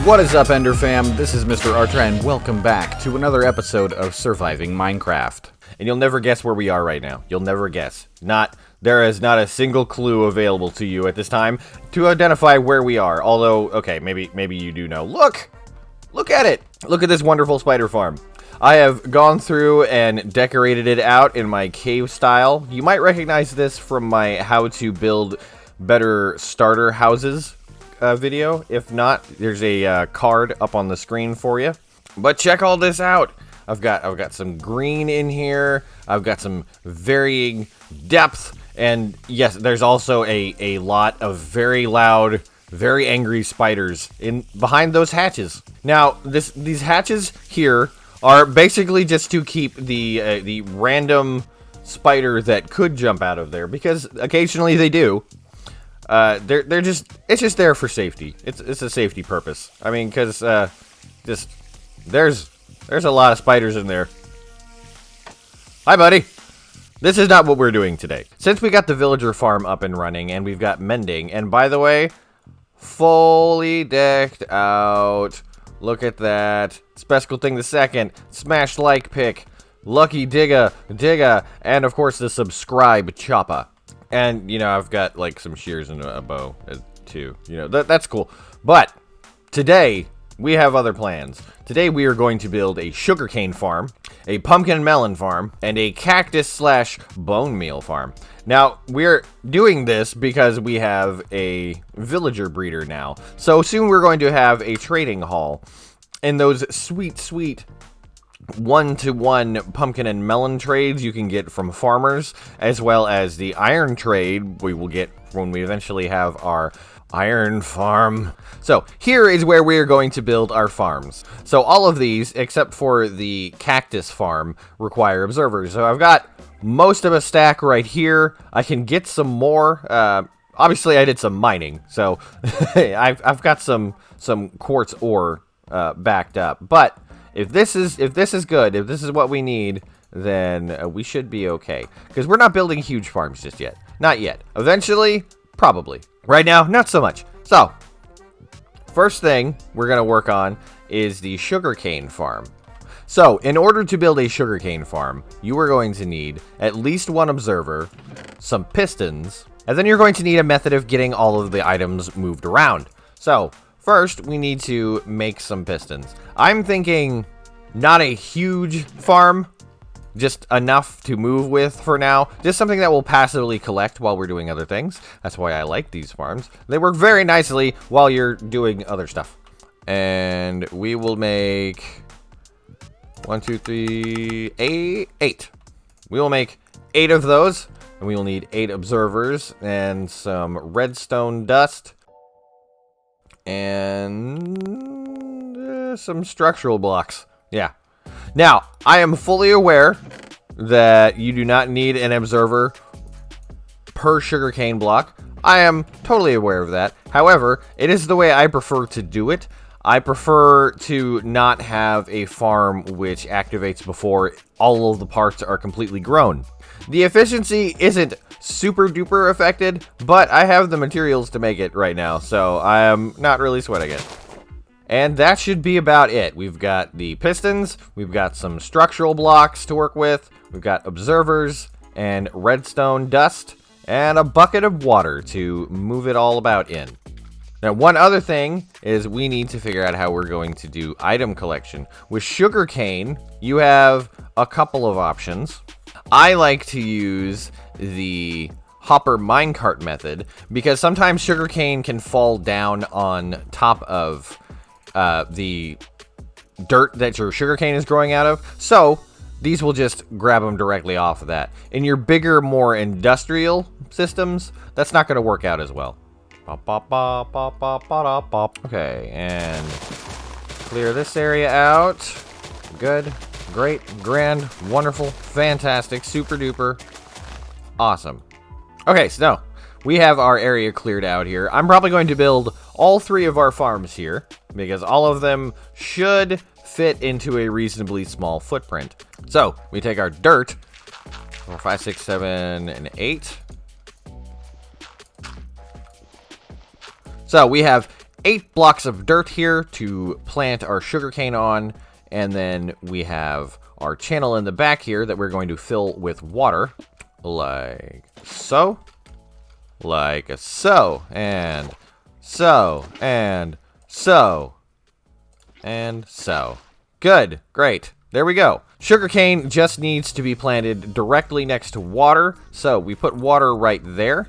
What is up, Enderfam? This is MisterArtra, and welcome back to another episode of Surviving Minecraft. And you'll never guess where we are right now. You'll never guess. There is not a single clue available to you at this time to identify where we are. Although, okay, maybe you do know. Look at it. Look at this wonderful spider farm. I have gone through and decorated it out in my cave style. You might recognize this from my how to build better starter houses video. If not, there's a card up on the screen for you. But check all this out. I've got some green in here. I've got some varying depth, and yes, there's also a lot of very loud, very angry spiders behind those hatches. Now, these hatches here are basically just to keep the random spider that could jump out of there, because occasionally they do. It's just there for safety. It's a safety purpose. I mean, because there's a lot of spiders in there. Hi, buddy. This is not what we're doing today. Since we got the villager farm up and running, and we've got mending, and by the way, fully decked out. Look at that. Special thing the second. Smash like pick. Lucky digga, and of course the subscribe choppa. And, you know, I've got, like, some shears and a bow, too. You know, that's cool. But, today, we have other plans. Today, we are going to build a sugarcane farm, a pumpkin and melon farm, and a cactus/bonemeal farm. Now, we're doing this because we have a villager breeder now. So, soon we're going to have a trading hall. And those sweet one-to-one pumpkin and melon trades you can get from farmers, as well as the iron trade we will get when we eventually have our iron farm. So here is where we are going to build our farms. So all of these, except for the cactus farm, require observers. So I've got most of a stack right here. I can get some more. Obviously I did some mining, so I've got some quartz ore backed up, but If this is good, if this is what we need, then we should be okay. Because we're not building huge farms just yet. Not yet. Eventually, probably. Right now, not so much. So, first thing we're going to work on is the sugarcane farm. So, in order to build a sugarcane farm, you are going to need at least one observer, some pistons, and then you're going to need a method of getting all of the items moved around. So, first, we need to make some pistons. I'm thinking not a huge farm, just enough to move with for now. Just something that will passively collect while we're doing other things. That's why I like these farms. They work very nicely while you're doing other stuff. And we will make 1, 2, 3, 8. We will make 8 of those. And we will need 8 observers and some redstone dust. And some structural blocks. Yeah. Now, I am fully aware that you do not need an observer per sugarcane block. I am totally aware of that. However, it is the way I prefer to do it. I prefer to not have a farm which activates before all of the parts are completely grown. The efficiency isn't super duper affected, but I have the materials to make it right now, so I am not really sweating it. And that should be about it. We've got the pistons, we've got some structural blocks to work with, we've got observers and redstone dust, and a bucket of water to move it all about in. Now, one other thing is we need to figure out how we're going to do item collection. With sugarcane, you have a couple of options. I like to use the hopper minecart method because sometimes sugarcane can fall down on top of the dirt that your sugarcane is growing out of. So these will just grab them directly off of that. In your bigger, more industrial systems, that's not going to work out as well. Okay, and clear this area out. Good, great, grand, wonderful, fantastic, super duper, awesome. Okay, so now we have our area cleared out here. I'm probably going to build all 3 of our farms here because all of them should fit into a reasonably small footprint. So we take our dirt, 4, 5, 6, 7, and 8. So we have 8 blocks of dirt here to plant our sugarcane on, and then we have our channel in the back here that we're going to fill with water, like so, and so, and so, and so. Good, great. There we go. Sugarcane just needs to be planted directly next to water, so we put water right there,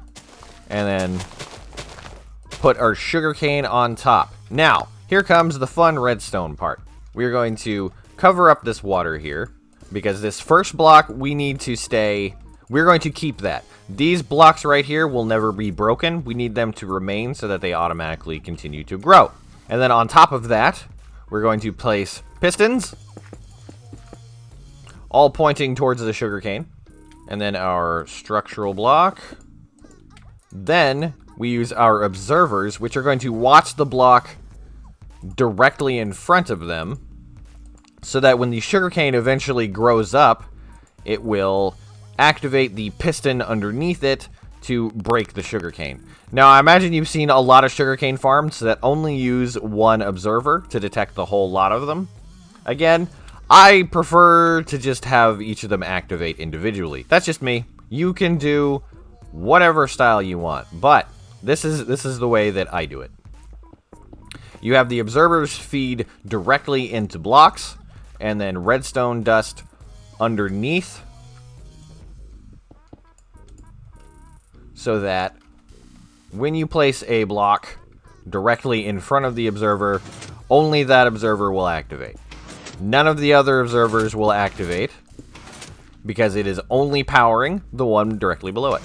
and then put our sugarcane on top. Now, here comes the fun redstone part. We're going to cover up this water here, because this first block we need to stay, we're going to keep that. These blocks right here will never be broken. We need them to remain so that they automatically continue to grow. And then on top of that, we're going to place pistons, all pointing towards the sugarcane. And then our structural block. Then we use our observers, which are going to watch the block directly in front of them, so that when the sugarcane eventually grows up, it will activate the piston underneath it to break the sugarcane. Now, I imagine you've seen a lot of sugarcane farms that only use one observer to detect the whole lot of them. Again, I prefer to just have each of them activate individually. That's just me. You can do whatever style you want, but this is the way that I do it. You have the observers feed directly into blocks, and then redstone dust underneath, so that when you place a block directly in front of the observer, only that observer will activate. None of the other observers will activate, because it is only powering the one directly below it.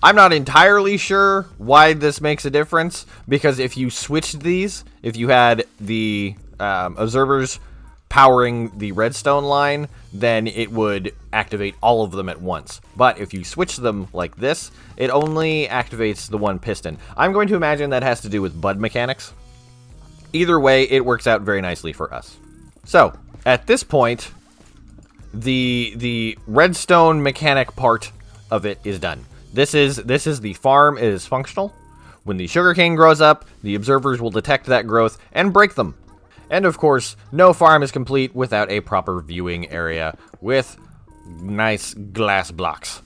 I'm not entirely sure why this makes a difference, because if you switched these, if you had the observers powering the redstone line, then it would activate all of them at once. But if you switch them like this, it only activates the one piston. I'm going to imagine that has to do with bud mechanics. Either way, it works out very nicely for us. So, at this point, the redstone mechanic part of it is done. This is the farm. It is functional. When the sugarcane grows up, the observers will detect that growth and break them. And of course, no farm is complete without a proper viewing area with nice glass blocks.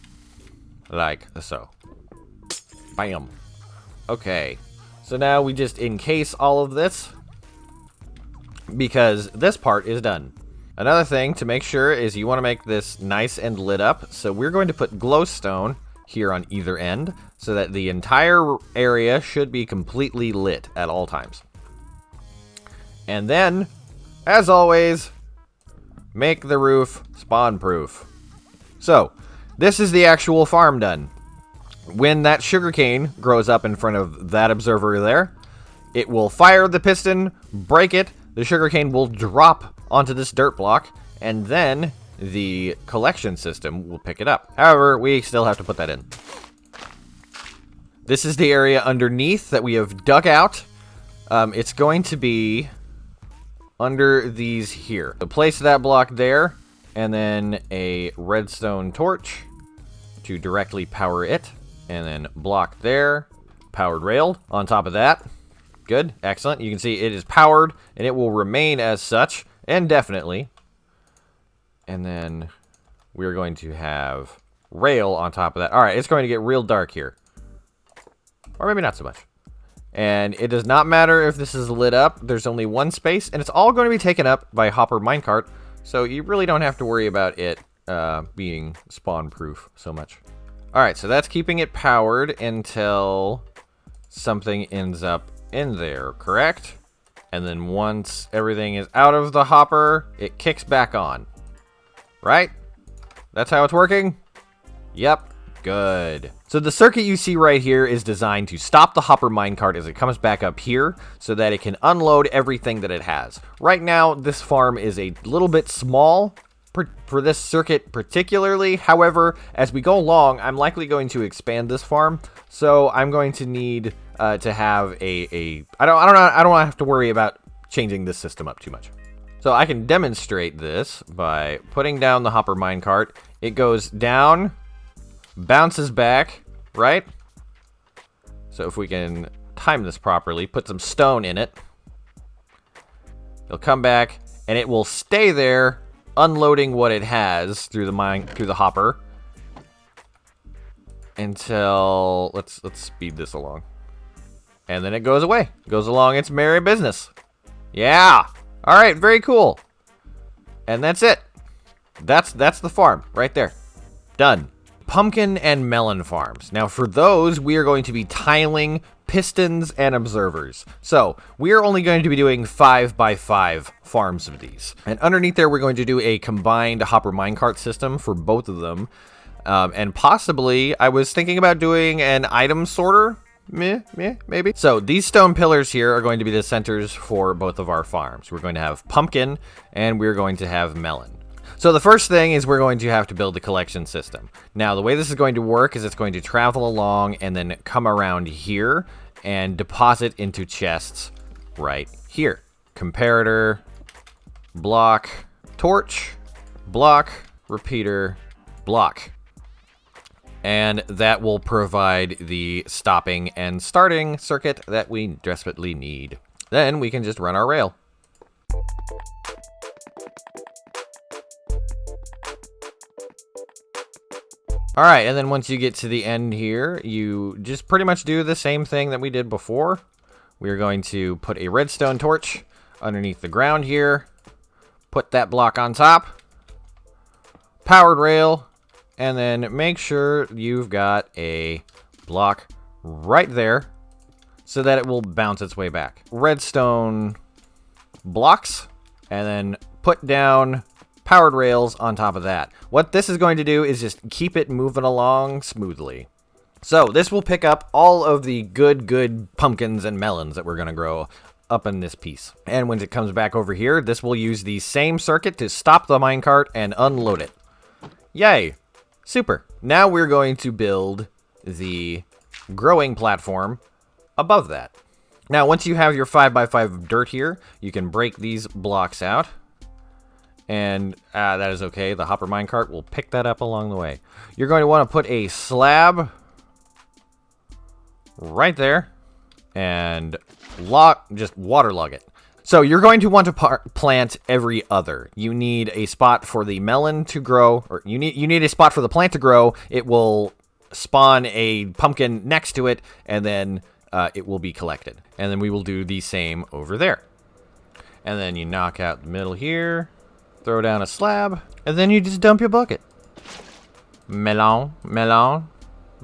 Like so. Bam. Okay. So now we just encase all of this, because this part is done. Another thing to make sure is you want to make this nice and lit up. So we're going to put glowstone here on either end, so that the entire area should be completely lit at all times. And then, as always, make the roof spawn-proof. So, this is the actual farm done. When that sugarcane grows up in front of that observer there, it will fire the piston, break it, the sugarcane will drop onto this dirt block, and then the collection system will pick it up. However, we still have to put that in. This is the area underneath that we have dug out. It's going to be under these here. So place that block there, and then a redstone torch to directly power it, and then block there, powered rail on top of that. Good, excellent. You can see it is powered, and it will remain as such indefinitely. And then we're going to have rail on top of that. All right, it's going to get real dark here. Or maybe not so much. And it does not matter if this is lit up. There's only one space, and it's all going to be taken up by hopper minecart, so you really don't have to worry about it being spawn-proof so much. All right, so that's keeping it powered until something ends up in there, correct? And then once everything is out of the hopper, it kicks back on. Right? That's how it's working? Yep. Good. So the circuit you see right here is designed to stop the hopper minecart as it comes back up here, so that it can unload everything that it has. Right now, this farm is a little bit small for this circuit particularly. However, as we go along, I'm likely going to expand this farm, so I'm going to need to have I don't have to worry about changing this system up too much. So I can demonstrate this by putting down the hopper minecart. It goes down, bounces back, right? So if we can time this properly, put some stone in it. It'll come back, and it will stay there, unloading what it has through the hopper until let's speed this along. And then it goes away. Goes along its merry business. Yeah. All right, very cool. And that's it. That's the farm right there. Done. Pumpkin and melon farms. Now for those, we are going to be tiling pistons and observers. So we are only going to be doing 5x5 farms of these. And underneath there, we're going to do a combined hopper minecart system for both of them. And possibly, I was thinking about doing an item sorter. Maybe. So these stone pillars here are going to be the centers for both of our farms. We're going to have pumpkin and we're going to have melon. So the first thing is we're going to have to build a collection system. Now, the way this is going to work is it's going to travel along and then come around here and deposit into chests right here. Comparator, block, torch, block, repeater, block. And that will provide the stopping and starting circuit that we desperately need. Then we can just run our rail. All right, and then once you get to the end here, you just pretty much do the same thing that we did before. We're going to put a redstone torch underneath the ground here, put that block on top, powered rail, and then make sure you've got a block right there so that it will bounce its way back. Redstone blocks, and then put down powered rails on top of that. What this is going to do is just keep it moving along smoothly. So this will pick up all of the good pumpkins and melons that we're going to grow up in this piece. And when it comes back over here, this will use the same circuit to stop the minecart and unload it. Yay. Super. Now we're going to build the growing platform above that. Now, once you have your 5x5 dirt here, you can break these blocks out. And that is okay. The hopper minecart will pick that up along the way. You're going to want to put a slab right there and just waterlog it. So you're going to want to plant every other. You need a spot for the melon to grow, or you need a spot for the plant to grow. It will spawn a pumpkin next to it, and then it will be collected. And then we will do the same over there. And then you knock out the middle here. Throw down a slab, and then you just dump your bucket. Melon, melon,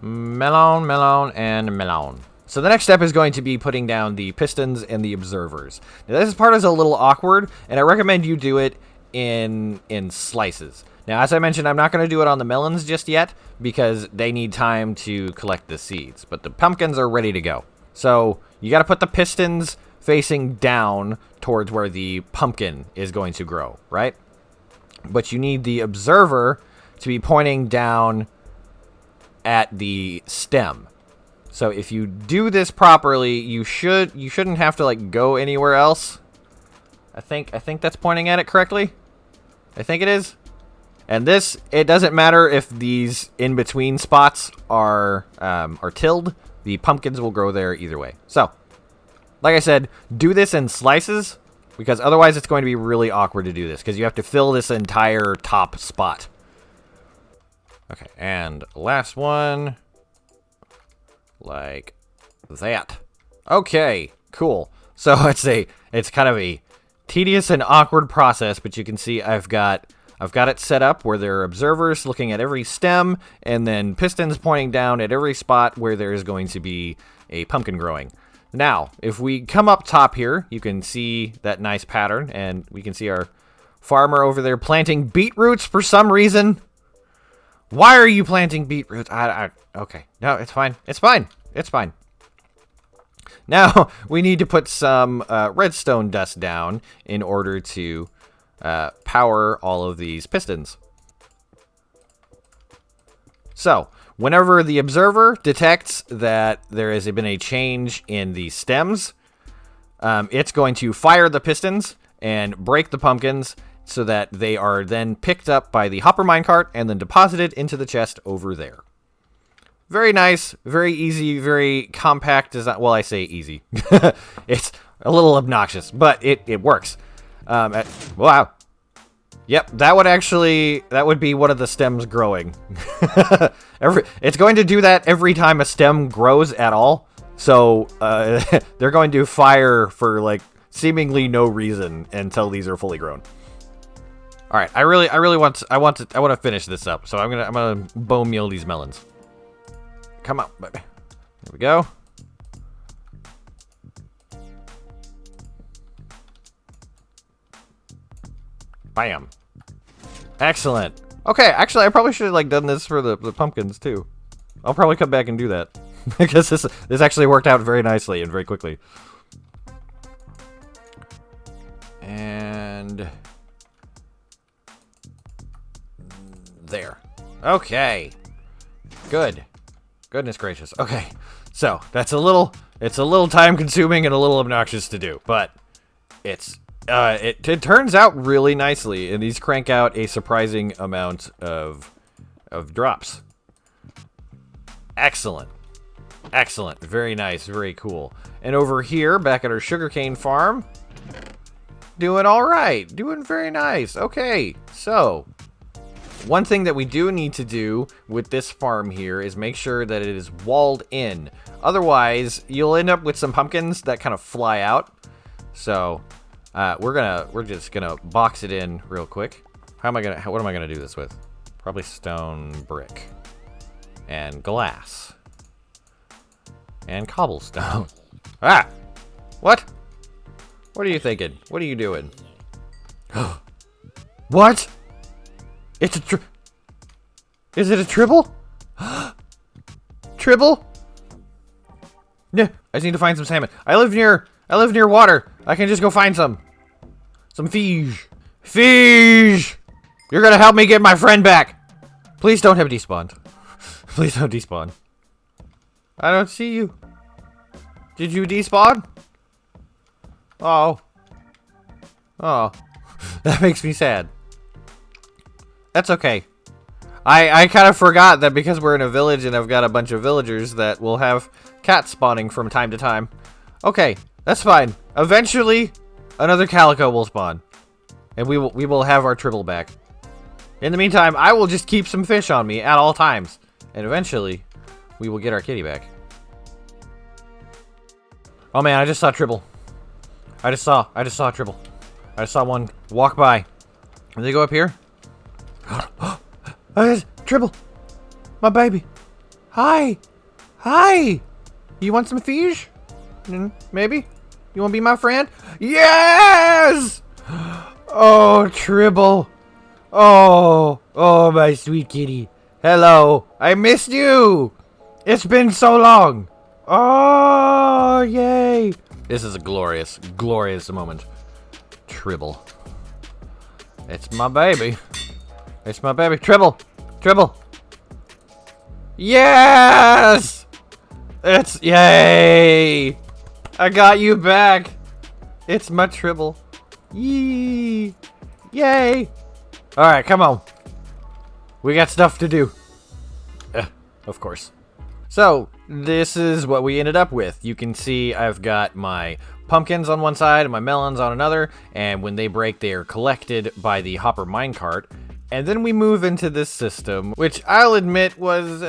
melon, melon, and melon. So the next step is going to be putting down the pistons and the observers. Now this part is a little awkward, and I recommend you do it in slices. Now, as I mentioned, I'm not going to do it on the melons just yet, because they need time to collect the seeds. But the pumpkins are ready to go. So you got to put the pistons facing down towards where the pumpkin is going to grow, right? But you need the observer to be pointing down at the stem. So if you do this properly, you shouldn't have to like go anywhere else. I think that's pointing at it correctly. I think it is. And this, it doesn't matter if these in between spots are tilled. The pumpkins will grow there either way. So, like I said, do this in slices, because otherwise it's going to be really awkward to do this, because you have to fill this entire top spot. Okay, and last one. Like that. Okay, cool. So it's kind of a tedious and awkward process, but you can see I've got it set up where there are observers looking at every stem, and then pistons pointing down at every spot where there is going to be a pumpkin growing. Now, if we come up top here, you can see that nice pattern, and we can see our farmer over there planting beetroots for some reason. Why are you planting beetroots? Okay. No, it's fine. It's fine. It's fine. Now, we need to put some redstone dust down in order to power all of these pistons. So, whenever the observer detects that there has been a change in the stems, it's going to fire the pistons and break the pumpkins so that they are then picked up by the hopper minecart and then deposited into the chest over there. very nice, very easy, very compact design. Well, I say easy. It's a little obnoxious, but it works. Wow. Yep, that would be one of the stems growing. It's going to do that every time a stem grows at all. So they're going to fire for like seemingly no reason until these are fully grown. All right, I really want to finish this up. So I'm gonna bone meal these melons. Come on, baby. There we go. Bam. Excellent. Okay, actually, I probably should have like done this for the pumpkins too. I'll probably come back and do that because this actually worked out very nicely and very quickly. And there. Okay. Good. Goodness gracious. Okay. So it's a little time consuming and a little obnoxious to do, but it turns out really nicely, and these crank out a surprising amount of drops. Excellent. Excellent. Very nice. Very cool. And over here, back at our sugarcane farm, doing all right. Doing very nice. Okay, so one thing that we do need to do with this farm here is make sure that it is walled in. Otherwise, you'll end up with some pumpkins that kind of fly out. So we're just gonna box it in real quick. What am I gonna do this with? Probably stone brick and glass and cobblestone. Ah! What? What are you thinking? What are you doing? What? It's a Is it a tribble? Tribble? No, I just need to find some salmon. I live near water. I can just go find some fish. Fish! You're gonna help me get my friend back. Please don't have despawned. Please don't despawn. I don't see you. Did you despawn? Oh. Oh. That makes me sad. That's okay. I kind of forgot that because we're in a village and I've got a bunch of villagers that will have cats spawning from time to time. Okay, that's fine. Eventually, another calico will spawn. And we will have our tribble back. In the meantime, I will just keep some fish on me at all times. And eventually, we will get our kitty back. Oh man, I just saw tribble. I just saw a tribble. I just saw one walk by. Did they go up here? Tribble. My baby. Hi. Hi. You want some fish? Maybe? You want to be my friend? Yes! Oh, Tribble. Oh, my sweet kitty. Hello. I missed you. It's been so long. Oh, yay. This is a glorious, glorious moment. Tribble. It's my baby. It's my baby. Tribble. Tribble. Yes! It's, yay! I got you back. It's my Tribble. Yee! Yay! Alright, come on. We got stuff to do. Of course. So, this is what we ended up with. You can see I've got my pumpkins on one side and my melons on another, and when they break, they are collected by the hopper minecart. And then we move into this system, which I'll admit was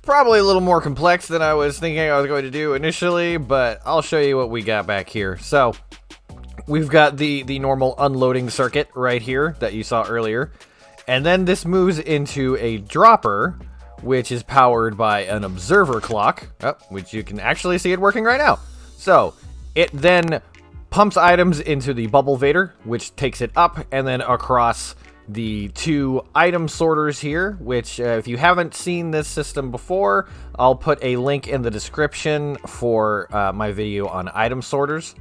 probably a little more complex than I was thinking I was going to do initially, but I'll show you what we got back here. So, we've got the normal unloading circuit right here that you saw earlier. And then this moves into a dropper, which is powered by an observer clock, which you can actually see it working right now. So, it then pumps items into the bubble vader, which takes it up and then across the two item sorters here, which if you haven't seen this system before, I'll put a link in the description for my video on item sorters.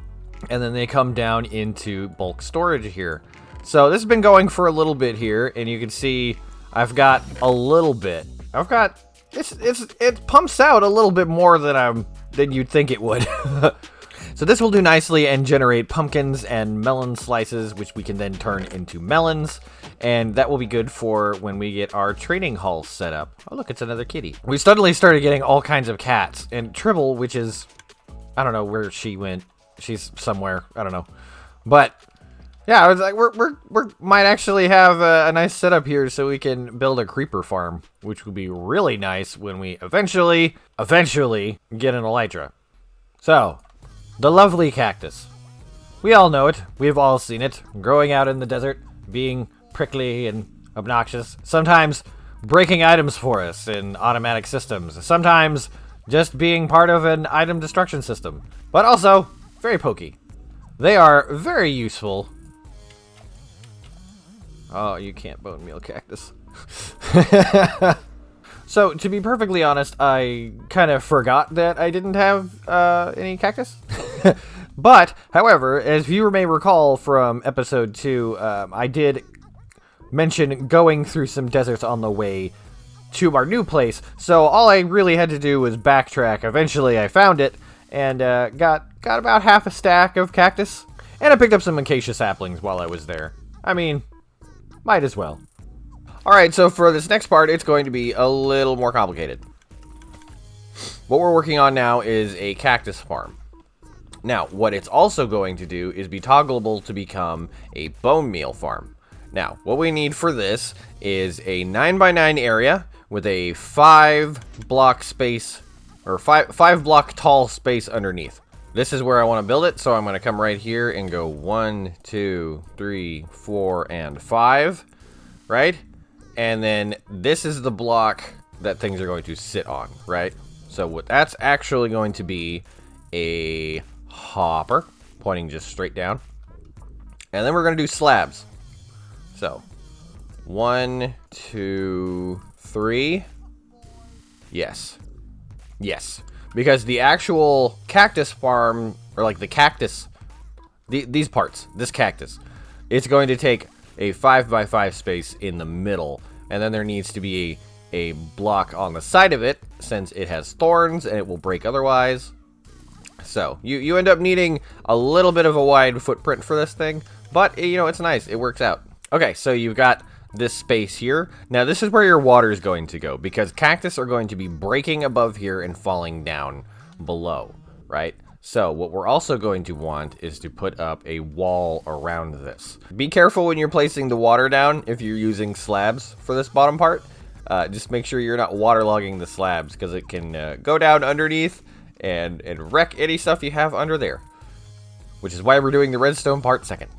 And then they come down into bulk storage here. So this has been going for a little bit here, and you can see I've got a little bit. I've got it pumps out a little bit more than you'd think it would. So this will do nicely and generate pumpkins and melon slices, which we can then turn into melons. And that will be good for when we get our trading hall set up. Oh, look, it's another kitty. We suddenly started getting all kinds of cats. And Tribble, which is, I don't know where she went. She's somewhere. I don't know. But yeah, I was like, we might actually have a nice setup here so we can build a creeper farm, which would be really nice when we eventually get an elytra. So, the lovely cactus. We all know it. We've all seen it. Growing out in the desert, being prickly and obnoxious. Sometimes breaking items for us in automatic systems. Sometimes just being part of an item destruction system. But also, very pokey. They are very useful. Oh, you can't bone meal cactus. So, to be perfectly honest, I kind of forgot that I didn't have any cactus. But, however, as you may recall from episode 2, I did mention going through some deserts on the way to our new place. So, all I really had to do was backtrack. Eventually, I found it and got about half a stack of cactus. And I picked up some acacia saplings while I was there. I mean, might as well. Alright, so for this next part, it's going to be a little more complicated. What we're working on now is a cactus farm. Now, what it's also going to do is be toggleable to become a bone meal farm. Now, what we need for this is a 9x9 area with a 5-block space, or 5-block tall space underneath. This is where I want to build it, so I'm going to come right here and go 1, 2, 3, 4, and 5, right? And then this is the block that things are going to sit on, right? So what that's actually going to be a hopper, pointing just straight down. And then we're going to do slabs. So, 1, 2, 3. Yes. Yes. Because the actual cactus farm, or like the cactus, these parts, this cactus, it's going to take a 5x5 space in the middle, and then there needs to be a block on the side of it since it has thorns and it will break otherwise. So you end up needing a little bit of a wide footprint for this thing, but you know, it's nice, it works out. Okay, so you've got this space here. Now this is where your water is going to go, because cactus are going to be breaking above here and falling down below, right? So what we're also going to want is to put up a wall around this. Be careful when you're placing the water down if you're using slabs for this bottom part. Just make sure you're not waterlogging the slabs, because it can go down underneath and wreck any stuff you have under there. Which is why we're doing the redstone part second.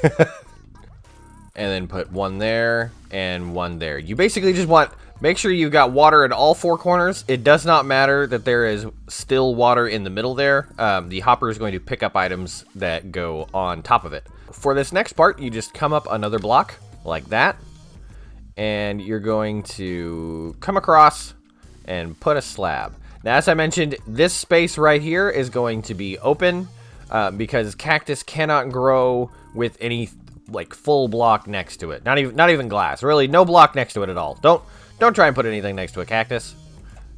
And then put one there and one there. You basically just want, make sure you've got water in all 4 corners. It does not matter that there is still water in the middle there. The hopper is going to pick up items that go on top of it. For this next part, you just come up another block like that. And you're going to come across and put a slab. Now, as I mentioned, this space right here is going to be open because cactus cannot grow with any like full block next to it. Not even glass. Really, no block next to it at all. Don't try and put anything next to a cactus.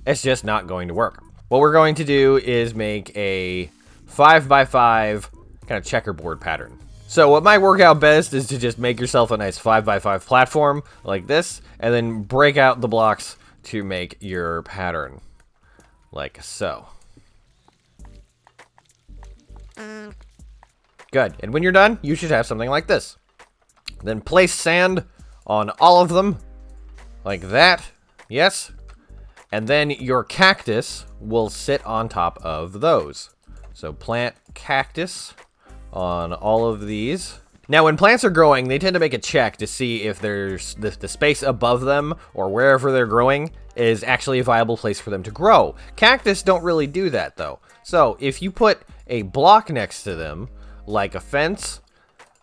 It's just not going to work. What we're going to do is make a 5x5 kind of checkerboard pattern. So what might work out best is to just make yourself a nice 5x5 platform like this, and then break out the blocks to make your pattern. Like so. Good. And when you're done, you should have something like this. Then place sand on all of them. Like that. Yes. And then your cactus will sit on top of those. So plant cactus on all of these. Now, when plants are growing, they tend to make a check to see if there's the space above them or wherever they're growing is actually a viable place for them to grow. Cactus don't really do that, though. So if you put a block next to them, like a fence,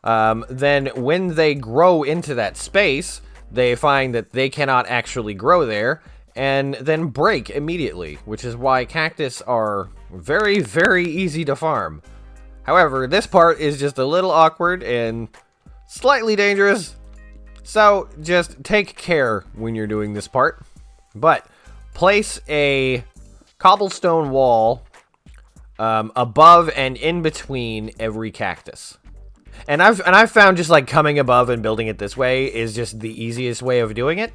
then when they grow into that space, they find that they cannot actually grow there and then break immediately, which is why cactus are very, very easy to farm. However, this part is just a little awkward and slightly dangerous, so just take care when you're doing this part. But place a cobblestone wall above and in between every cactus. And I've found just like coming above and building it this way is just the easiest way of doing it.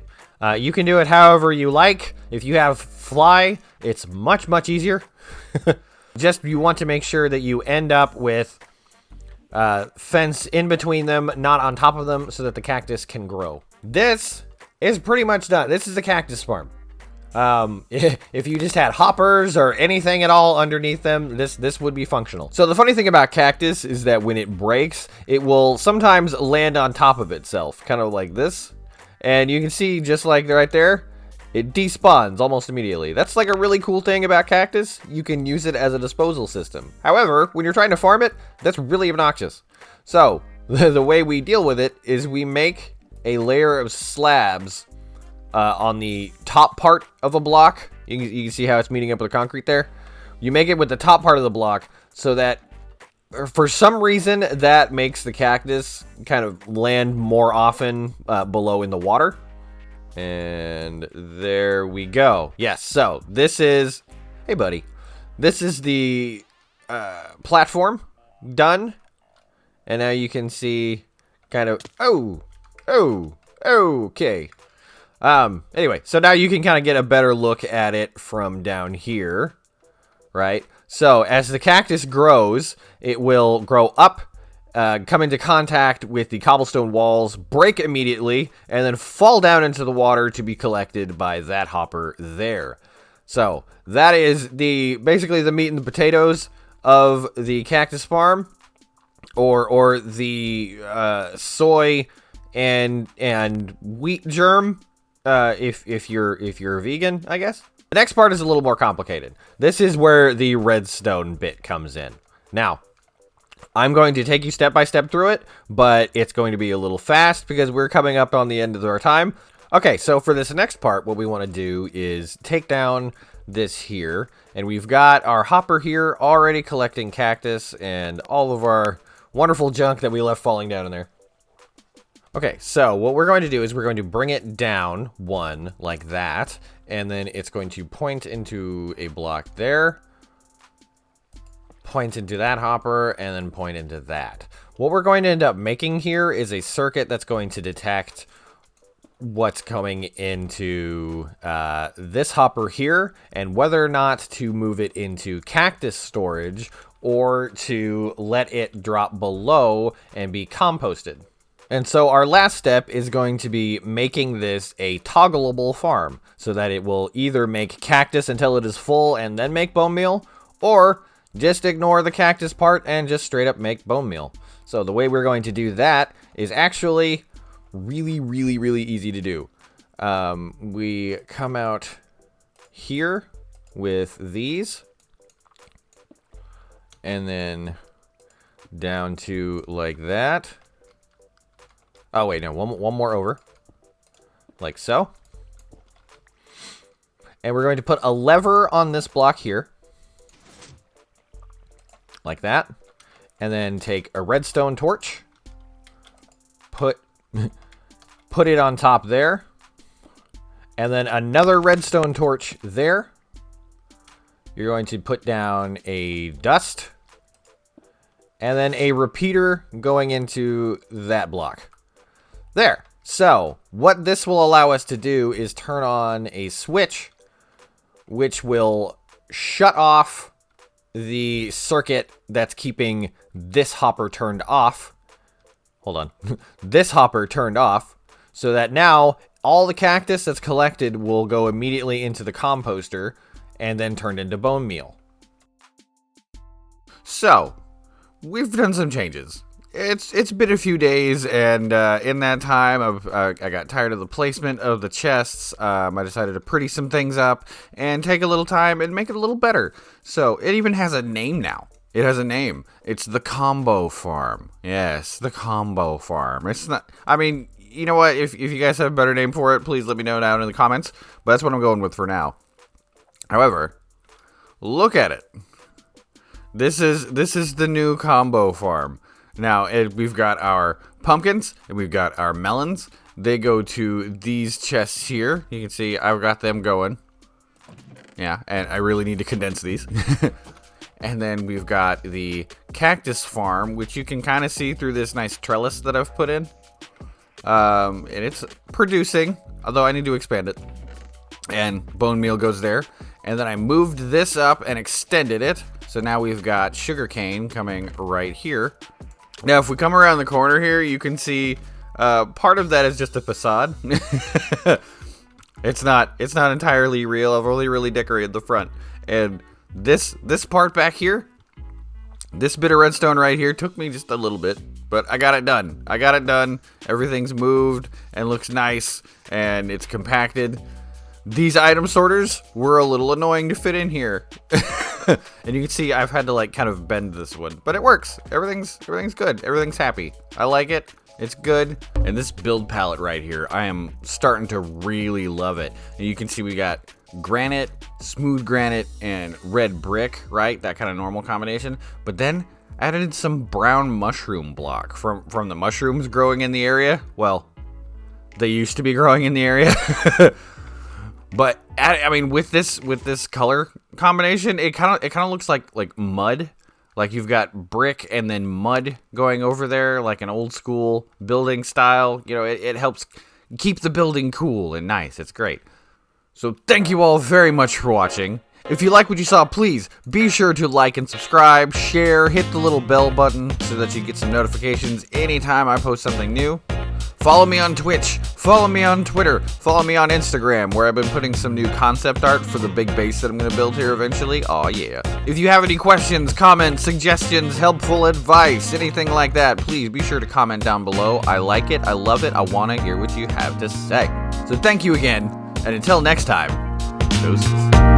You can do it however you like. If you have fly, it's much easier. Just you want to make sure that you end up with fence in between them, not on top of them, so that the cactus can grow. This is pretty much done. This is the cactus farm. If you just had hoppers or anything at all underneath them, this would be functional. So the funny thing about cactus is that when it breaks, it will sometimes land on top of itself, kind of like this. And you can see just like right there, it despawns almost immediately. That's like a really cool thing about cactus. You can use it as a disposal system. However, when you're trying to farm it, that's really obnoxious. So the way we deal with it is we make a layer of slabs on the top part of a block. You can see how it's meeting up with the concrete there. You make it with the top part of the block so that for some reason that makes the cactus kind of land more often below in the water. And there we go. Yes, so this is, hey buddy, this is the platform done. And now you can see kind of, okay. Anyway, so now you can kind of get a better look at it from down here, right? So as the cactus grows, it will grow up, come into contact with the cobblestone walls, break immediately, and then fall down into the water to be collected by that hopper there. So that is basically the meat and the potatoes of the cactus farm, or the soy and wheat germ. If you're vegan, I guess. The next part is a little more complicated. This is where the redstone bit comes in. Now, I'm going to take you step by step through it, but it's going to be a little fast because we're coming up on the end of our time. Okay, so for this next part, what we want to do is take down this here, and we've got our hopper here already collecting cactus and all of our wonderful junk that we left falling down in there. Okay, so what we're going to do is we're going to bring it down one like that, and then it's going to point into a block there, point into that hopper, and then point into that. What we're going to end up making here is a circuit that's going to detect what's coming into this hopper here, and whether or not to move it into cactus storage or to let it drop below and be composted. And so our last step is going to be making this a toggleable farm so that it will either make cactus until it is full and then make bone meal, or just ignore the cactus part and just straight up make bone meal. So the way we're going to do that is actually really easy to do. We come out here with these and then down to like that. Oh, wait, no, one more over. Like so. And we're going to put a lever on this block here. Like that. And then take a redstone torch. Put it on top there. And then another redstone torch there. You're going to put down a dust. And then a repeater going into that block. There. So, what this will allow us to do is turn on a switch, which will shut off the circuit that's keeping this hopper turned off. Hold on. This hopper turned off, so that now all the cactus that's collected will go immediately into the composter and then turned into bone meal. So, we've done some changes. It's been a few days, and in that time, I got tired of the placement of the chests. I decided to pretty some things up and take a little time and make it a little better. So it even has a name now. It has a name. It's the Combofarm. Yes, the Combofarm. It's not. I mean, you know what? If you guys have a better name for it, please let me know down in the comments. But that's what I'm going with for now. However, look at it. This is the new Combofarm. Now, we've got our pumpkins, and we've got our melons. They go to these chests here. You can see I've got them going. Yeah, and I really need to condense these. And then we've got the Cactus farm, which you can kind of see through this nice trellis that I've put in. And it's producing, although I need to expand it. And Bonemeal goes there. And then I moved this up and extended it. So now we've got Sugarcane coming right here. Now, if we come around the corner here, you can see part of that is just a facade. It's not entirely real. I've only really decorated the front. And this part back here, this bit of redstone right here took me just a little bit, but I got it done. Everything's moved and looks nice, and it's compacted. These item sorters were a little annoying to fit in here. And you can see I've had to like kind of bend this one, but it works. Everything's good. Everything's happy. I like it. It's good. And this build palette right here, I am starting to really love it. And you can see we got granite, smooth granite, and red brick, right? That kind of normal combination. But then added some brown mushroom block from the mushrooms growing in the area. Well, they used to be growing in the area. But I mean, with this color combination, it kind of looks like mud. Like you've got brick and then mud going over there, like an old school building style. You know, it helps keep the building cool and nice. It's great. So thank you all very much for watching. If you like what you saw, please be sure to like and subscribe, share, hit the little bell button so that you get some notifications anytime I post something new. Follow me on Twitch, follow me on Twitter, follow me on Instagram, where I've been putting some new concept art for the big base that I'm going to build here eventually. Aw, yeah. If you have any questions, comments, suggestions, helpful advice, anything like that, please be sure to comment down below. I like it, I love it, I want to hear what you have to say. So thank you again, and until next time, deuces.